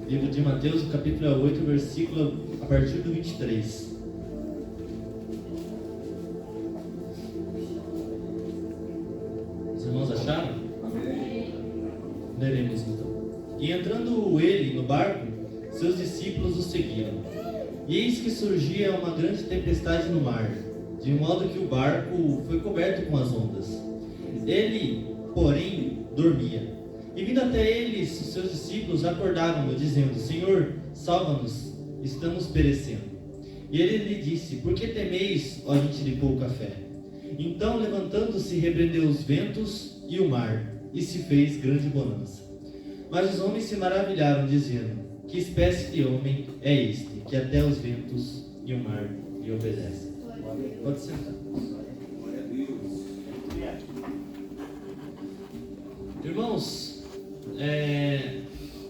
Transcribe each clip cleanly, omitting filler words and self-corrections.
Livro de Mateus, o capítulo é 8, versículo a partir do 23. Os irmãos acharam? Amém. Leremos então. E entrando ele no barco, seus discípulos o seguiram. E eis que surgia uma grande tempestade no mar, de modo que o barco foi coberto com as ondas. Ele, porém, dormia. E vindo até eles, os seus discípulos acordaram-no, dizendo: Senhor, salva-nos, estamos perecendo. E ele lhe disse: Por que temeis, ó gente de pouca fé? Então, levantando-se, repreendeu os ventos e o mar, e se fez grande bonança. Mas os homens se maravilharam, dizendo: Que espécie de homem é este, que até os ventos e o mar lhe obedecem? Pode sentar. Glória a Deus. Irmãos,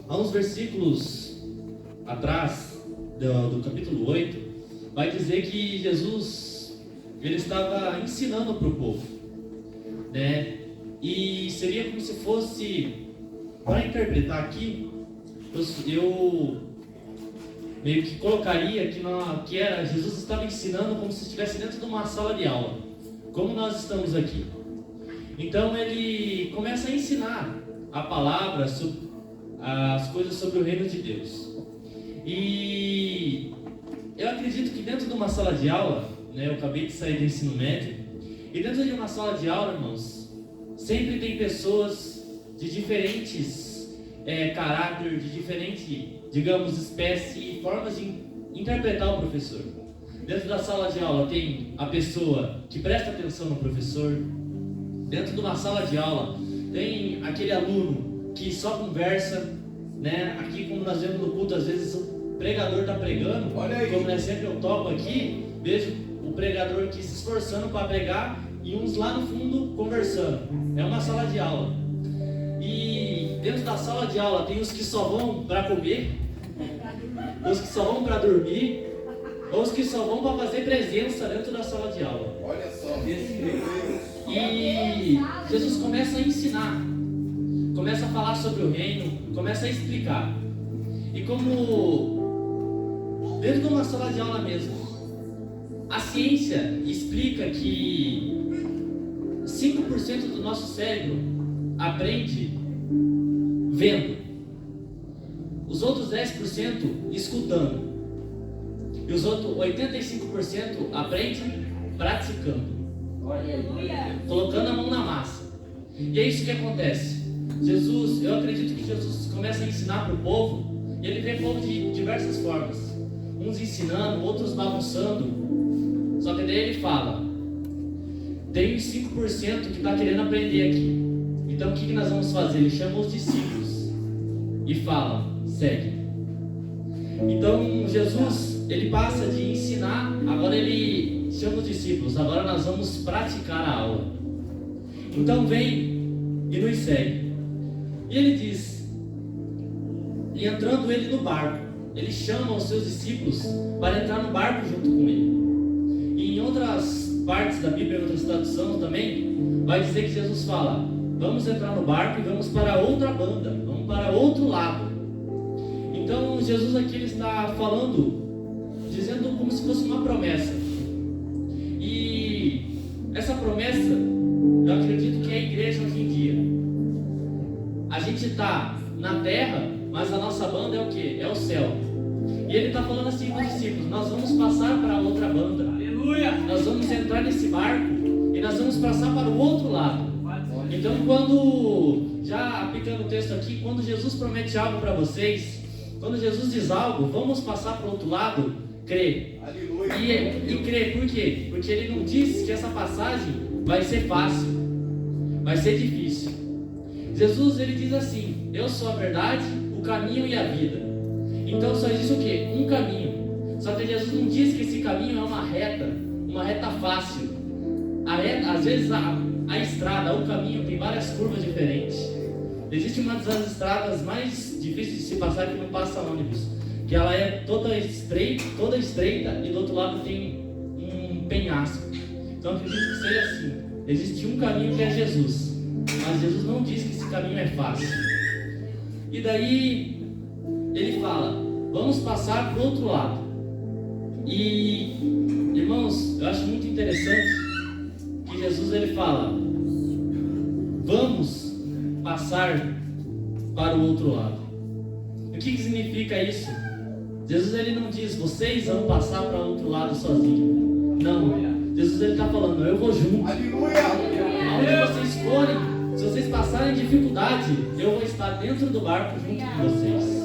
há uns versículos atrás do capítulo 8, vai dizer que Jesus ele estava ensinando para o povo, né? E seria como se fosse, para interpretar aqui, eu meio que colocaria que era Jesus estava ensinando como se estivesse dentro de uma sala de aula, como nós estamos aqui. Então ele começa a ensinar a palavra, as coisas sobre o reino de Deus. E eu acredito que dentro de uma sala de aula, né, eu acabei de sair do ensino médio, e dentro de uma sala de aula, irmãos, sempre tem pessoas de diferentes caráter, de diferente, digamos, espécie e formas de interpretar o professor. Dentro da sala de aula tem a pessoa que presta atenção no professor. Dentro de uma sala de aula tem aquele aluno que só conversa, né? Aqui, como nós vemos no culto, às vezes o pregador está pregando, como né, sempre eu toco aqui, vejo o pregador aqui se esforçando para pregar e uns lá no fundo conversando. É uma sala de aula. E dentro da sala de aula tem os que só vão para comer, os que só vão para dormir, ou os que só vão para fazer presença dentro da sala de aula. Olha só, desse Deus. E Jesus começa a ensinar, começa a falar sobre o reino, começa a explicar. E como dentro de uma sala de aula mesmo, a ciência explica que 5% do nosso cérebro aprende vendo, os outros 10% escutando, e os outros 85% aprendem praticando. Colocando a mão na massa. E é isso que acontece. Jesus, eu acredito que Jesus começa a ensinar para o povo, e ele vê o povo de diversas formas, uns ensinando, outros bagunçando. Só que daí ele fala: tem os 5% que está querendo aprender aqui. Então o que nós vamos fazer? Ele chama os discípulos e fala: segue. Então Jesus, ele passa de ensinar, agora ele chama os discípulos: agora nós vamos praticar a aula. Então vem e nos segue. E ele diz, e entrando ele no barco, ele chama os seus discípulos para entrar no barco junto com ele. E em outras partes da Bíblia, em outras traduções também, vai dizer que Jesus fala: vamos entrar no barco e vamos para outra banda, vamos para outro lado. Então Jesus aqui ele está falando, dizendo como se fosse uma promessa. E essa promessa, eu acredito que é a igreja hoje em dia. A gente está na terra, mas a nossa banda é o quê? É o céu. E ele está falando assim para os discípulos: nós vamos passar para a outra banda. Aleluia! Nós vamos entrar nesse barco e nós vamos passar para o outro lado. Então quando, já aplicando o texto aqui, quando Jesus promete algo para vocês, quando Jesus diz algo, vamos passar para o outro lado, crê. E crê por quê? Porque ele não diz que essa passagem vai ser fácil, vai ser difícil. Jesus ele diz assim: eu sou a verdade, o caminho e a vida. Então só existe o quê? Um caminho. Só que Jesus não diz que esse caminho é uma reta fácil. Às vezes a estrada, o caminho tem várias curvas diferentes. Existe uma das estradas mais difíceis de se passar que não passa ônibus, que ela é toda estreita e do outro lado tem um penhasco. Então acredito que seja assim. Existe um caminho que é Jesus, mas Jesus não diz que esse caminho é fácil. E daí ele fala: vamos passar para o outro lado. E, irmãos, eu acho muito interessante que Jesus ele fala: vamos passar para o outro lado. O que significa isso? Jesus ele não diz: vocês vão passar para o outro lado sozinho. Não. Jesus ele está falando: eu vou junto. Aleluia! Aonde vocês forem, se vocês passarem dificuldade, eu vou estar dentro do barco junto com vocês.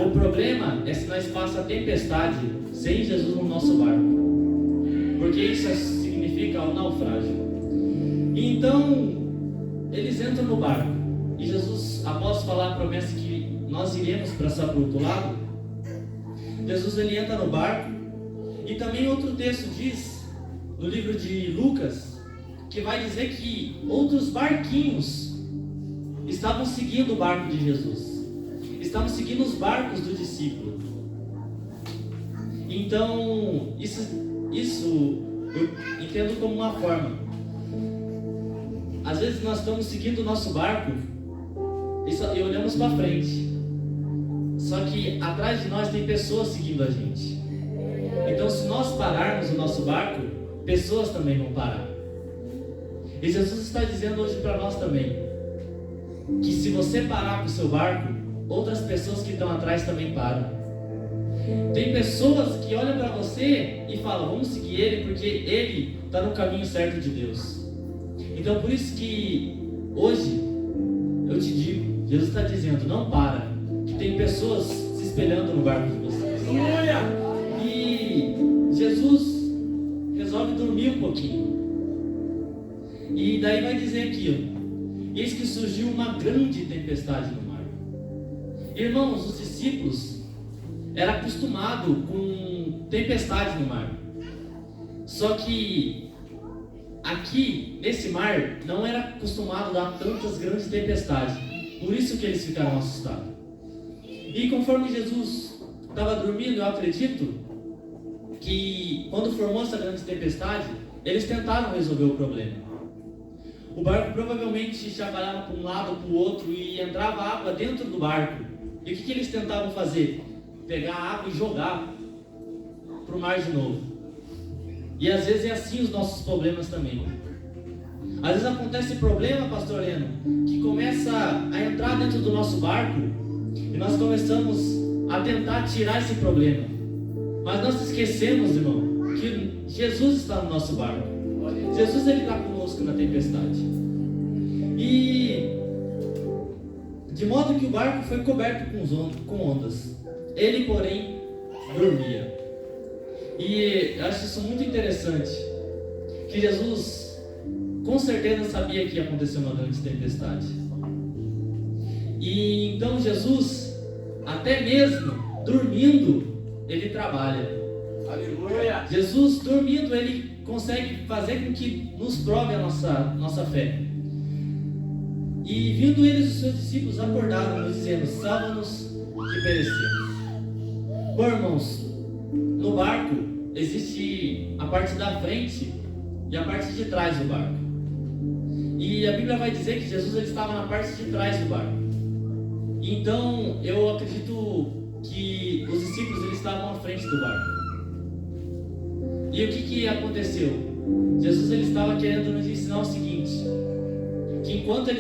O problema é se nós passamos a tempestade sem Jesus no nosso barco, porque isso significa um naufrágio. E então eles entram no barco e Jesus, após falar a promessa que nós iremos passar para o outro lado, Jesus ele entra no barco. E também outro texto diz no livro de Lucas, que vai dizer que outros barquinhos estavam seguindo o barco de Jesus, estavam seguindo os barcos do discípulo. Então, isso eu entendo como uma forma. Às vezes nós estamos seguindo o nosso barco e olhamos para frente, só que atrás de nós tem pessoas seguindo a gente. Então, se nós pararmos o nosso barco, pessoas também vão parar. E Jesus está dizendo hoje para nós também, que se você parar com o seu barco, outras pessoas que estão atrás também param. Tem pessoas que olham para você e falam: vamos seguir ele porque ele está no caminho certo de Deus. Então por isso que hoje eu te digo, Jesus está dizendo: não para, que tem pessoas se espelhando no barco de vocês. E Jesus resolve dormir um pouquinho. E daí vai dizer aqui: eis que surgiu uma grande tempestade no mar. Irmãos, os discípulos eram acostumados com tempestade no mar. Só que aqui, nesse mar, não era acostumado a dar tantas grandes tempestades. Por isso que eles ficaram assustados. E conforme Jesus estava dormindo, eu acredito que quando formou essa grande tempestade, eles tentaram resolver o problema. O barco provavelmente chacoalhava para um lado, para o outro e entrava água dentro do barco. E o que eles tentavam fazer? Pegar a água e jogar para o mar de novo. E às vezes é assim os nossos problemas também. Às vezes acontece problema, pastor Leno, que começa a entrar dentro do nosso barco e nós começamos a tentar tirar esse problema. Mas nós esquecemos, irmão, que Jesus está no nosso barco. Jesus ele está conosco na tempestade. E de modo que o barco foi coberto com ondas. Ele, porém, dormia. E eu acho isso muito interessante, que Jesus com certeza sabia que ia acontecer uma grande tempestade. E então Jesus, até mesmo dormindo, ele trabalha. Aleluia! Jesus dormindo, ele consegue fazer com que nos prove a nossa fé. E vindo eles, os seus discípulos acordaram, dizendo: salva-nos que perecemos. Bom, irmãos, no barco existe a parte da frente e a parte de trás do barco. E a Bíblia vai dizer que Jesus ele estava na parte de trás do barco. Então eu acredito que os discípulos eles estavam à frente do barco. E o que aconteceu? Jesus ele estava querendo nos ensinar o seguinte: que enquanto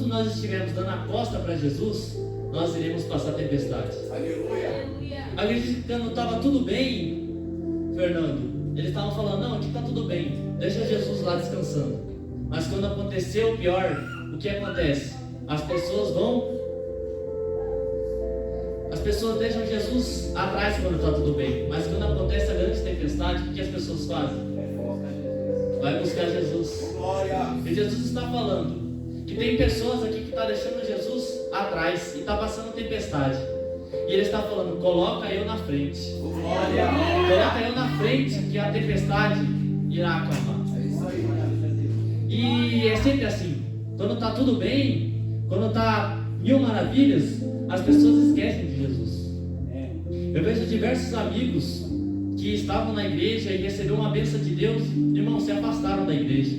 nós estivermos dando a costa para Jesus, nós iremos passar tempestade. Aleluia! Acredito que quando estava tudo bem, Fernando, eles estavam falando: não, aqui está tudo bem, deixa Jesus lá descansando. Mas quando aconteceu o pior, o que acontece? As pessoas deixam Jesus atrás quando está tudo bem. Mas quando acontece a grande tempestade, o que as pessoas fazem? Vai buscar Jesus. Glória! E Jesus está falando que tem pessoas aqui que estão deixando Jesus atrás e está passando tempestade. E ele está falando: coloca eu na frente. Glória! Coloca eu na frente que a tempestade irá acalmar. É isso aí. E é sempre assim. Quando está tudo bem, quando está mil maravilhas, as pessoas esquecem de Jesus. Eu vejo diversos amigos que estavam na igreja e receberam uma bênção de Deus, irmão, se afastaram da igreja.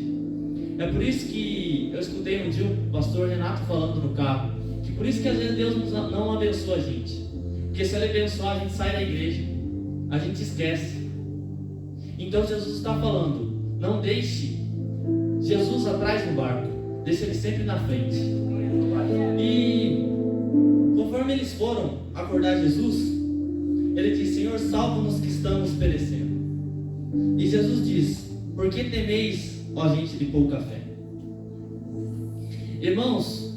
É por isso que eu escutei um dia o pastor Renato falando no carro, que Por isso que às vezes Deus não abençoa a gente. Porque se Ele abençoar, a gente sai da igreja, a gente esquece. Então Jesus está falando, não deixe Jesus atrás no barco, deixe Ele sempre na frente. E conforme eles foram acordar Jesus, Ele disse: Senhor, salva-nos que estamos perecendo. E Jesus diz: por que temeis, ó gente de pouca fé? Irmãos,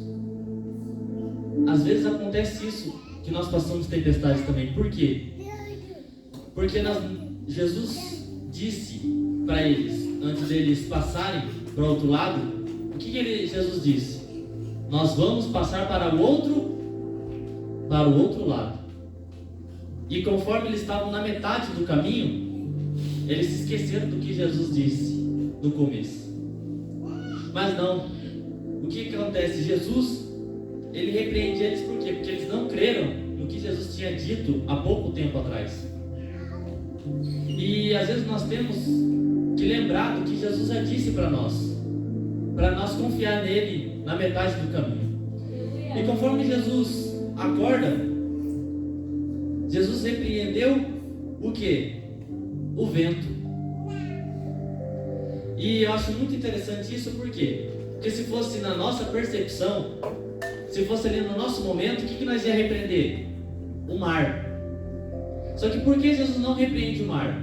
às vezes acontece isso, que nós passamos tempestades também. Por quê? Porque Jesus disse para eles, antes deles passarem para o outro lado, o que Jesus disse? Nós vamos passar para o outro lado. E conforme eles estavam na metade do caminho, eles se esqueceram do que Jesus disse no começo. Mas não. O que acontece? Jesus, Ele repreende eles por quê? Porque eles não creram no que Jesus tinha dito há pouco tempo atrás. E às vezes nós temos que lembrar do que Jesus já disse para nós confiar nele na metade do caminho. E conforme Jesus acorda, Jesus repreendeu o quê? O vento. E eu acho muito interessante isso, por quê? Porque se fosse na nossa percepção, se fosse ali no nosso momento, o que nós ia repreender? O mar. Só que por que Jesus não repreende o mar?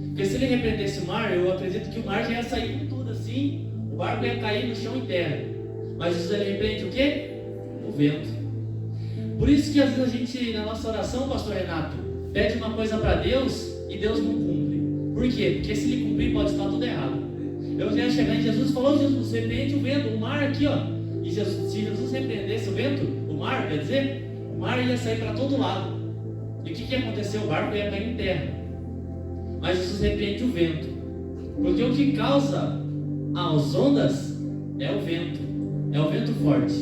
Porque se Ele repreendesse o mar, eu acredito que o mar já ia sair com tudo assim, o barco ia cair no chão em terra. Mas Jesus, Ele repreende o quê? O vento. Por isso que às vezes a gente, na nossa oração, pastor Renato, pede uma coisa para Deus e Deus não cumpre. Por quê? Porque se Ele cumprir, pode estar tudo errado. Eu já ia chegar em Jesus e falou: Jesus, repreende o vento, o mar aqui, ó. E Jesus, se Jesus repreendesse o vento, o mar, quer dizer, o mar ia sair para todo lado. E o que ia acontecer? O barco ia cair em terra. Mas Jesus repreende o vento. Porque o que causa as ondas é o vento forte.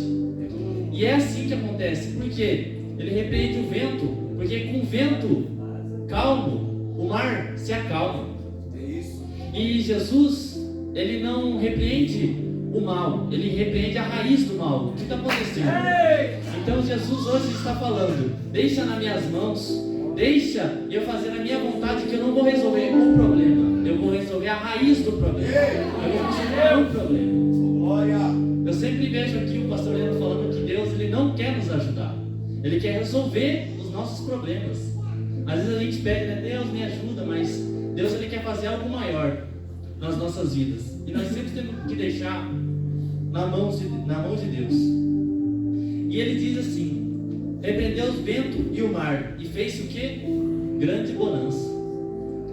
E é assim que acontece. Por quê? Ele repreende o vento, porque com o vento calmo, o mar se acalma. E Jesus, Ele não repreende o mal, Ele repreende a raiz do mal. O que está acontecendo? Então Jesus hoje está falando: deixa nas minhas mãos, deixa eu fazer a minha vontade, que eu não vou resolver o problema, eu vou resolver a raiz do problema, eu vou tirar o problema. Eu sempre vejo aqui o pastor Leandro falando que Deus, Ele não quer nos ajudar, Ele quer resolver os nossos problemas. Às vezes a gente pede, né? Deus me ajuda, mas Deus, Ele quer fazer algo maior nas nossas vidas. E nós sempre temos que deixar na mão de Deus. E Ele diz assim: repreendeu os ventos e o mar, e fez o que? Grande bonança.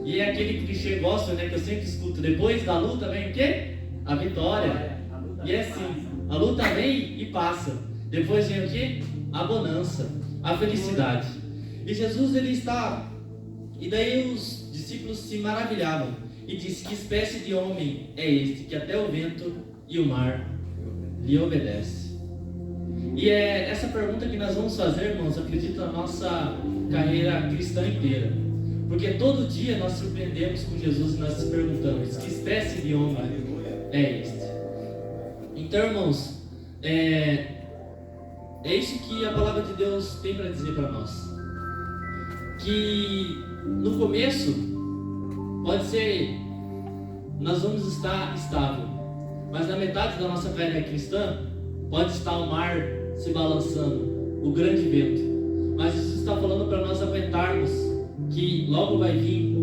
E é aquele clichê gospel, né, que eu sempre escuto: depois da luta vem o que? A vitória. E é assim, a luta vem e passa. Depois vem o que? A bonança, a felicidade. E Jesus, Ele está... E daí os discípulos se maravilhavam e disse: que espécie de homem é este, que até o vento e o mar lhe obedecem? E é essa pergunta que nós vamos fazer, irmãos, acredito, na nossa carreira cristã inteira. Porque todo dia nós surpreendemos com Jesus e nós nos perguntamos: que espécie de homem é este? Então, irmãos, é isso que a palavra de Deus tem para dizer para nós. Que no começo pode ser, nós vamos estar estável, mas na metade da nossa carreira cristã pode estar o mar se balançando, o grande vento. Mas Jesus está falando para nós aguentarmos, que logo vai vir